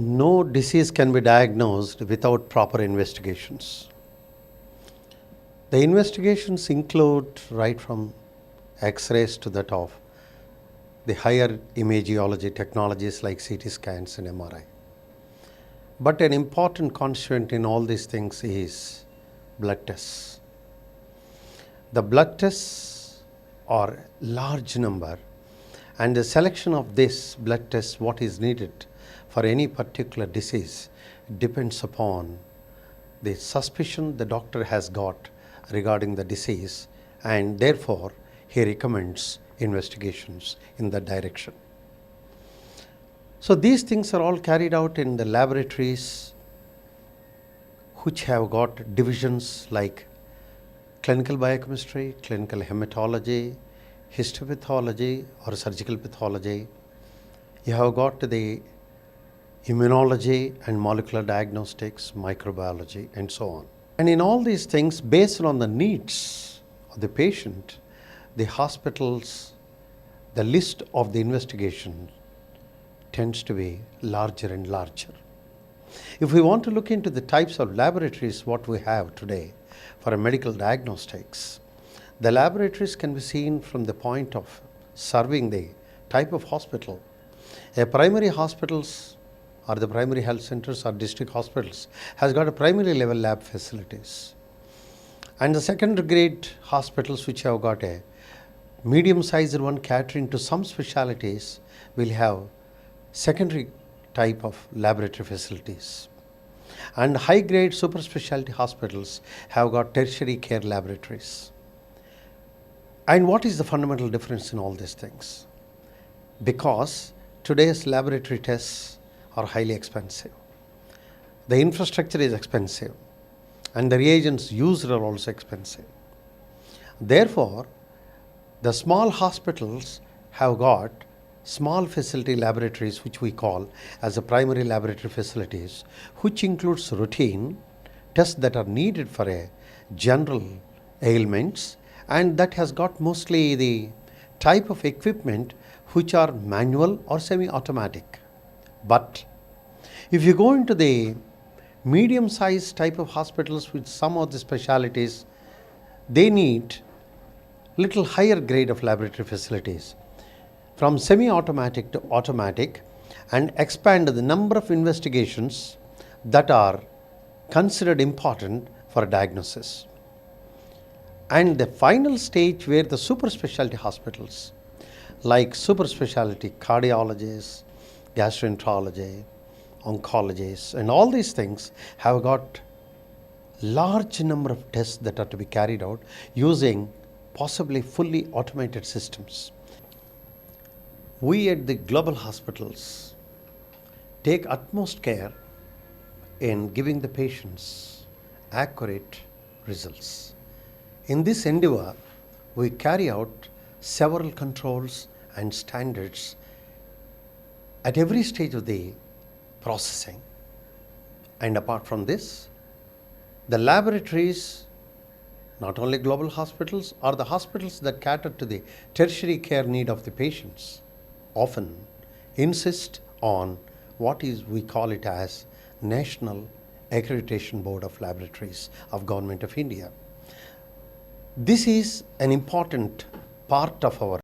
No disease can be diagnosed without proper investigations. The investigations include right from X-rays to that of the higher imageology technologies like CT scans and MRI. But an important constituent in all these things is blood tests. The blood tests are large number, and the selection of this blood test, what is needed for any particular disease, depends upon the suspicion the doctor has got regarding the disease, and therefore he recommends investigations in that direction. So these things are all carried out in the laboratories which have got divisions like clinical biochemistry, clinical hematology, histopathology or surgical pathology. You have got the immunology and molecular diagnostics, microbiology, and so on. And in all these things, based on the needs of the patient, the hospitals, the list of the investigation tends to be larger and larger. If we want to look into the types of laboratories what we have today for a medical diagnostics, the laboratories can be seen from the point of serving the type of hospital. A primary hospitals or the primary health centers or district hospitals has got a primary level lab facilities. And the secondary grade hospitals which have got a medium sized one catering to some specialities will have secondary type of laboratory facilities. And high grade super specialty hospitals have got tertiary care laboratories. And what is the fundamental difference in all these things? Because today's laboratory tests are highly expensive. The infrastructure is expensive and the reagents used are also expensive. Therefore, the small hospitals have got small facility laboratories which we call as a primary laboratory facilities, which includes routine tests that are needed for a general ailments, and that has got mostly the type of equipment which are manual or semi-automatic. But if you go into the medium-sized type of hospitals with some of the specialities, they need little higher grade of laboratory facilities from semi-automatic to automatic, and expand the number of investigations that are considered important for diagnosis. And the final stage where the super specialty hospitals like super specialty cardiologists, gastroenterology, oncologists, and all these things have got large number of tests that are to be carried out using possibly fully automated systems. We at the global hospitals take utmost care in giving the patients accurate results. In this endeavor, we carry out several controls and standards at every stage of the processing. And apart from this, the laboratories, not only global hospitals or the hospitals that cater to the tertiary care need of the patients, often insist on what is we call it as National Accreditation Board of Laboratories of Government of India. This is an important part of our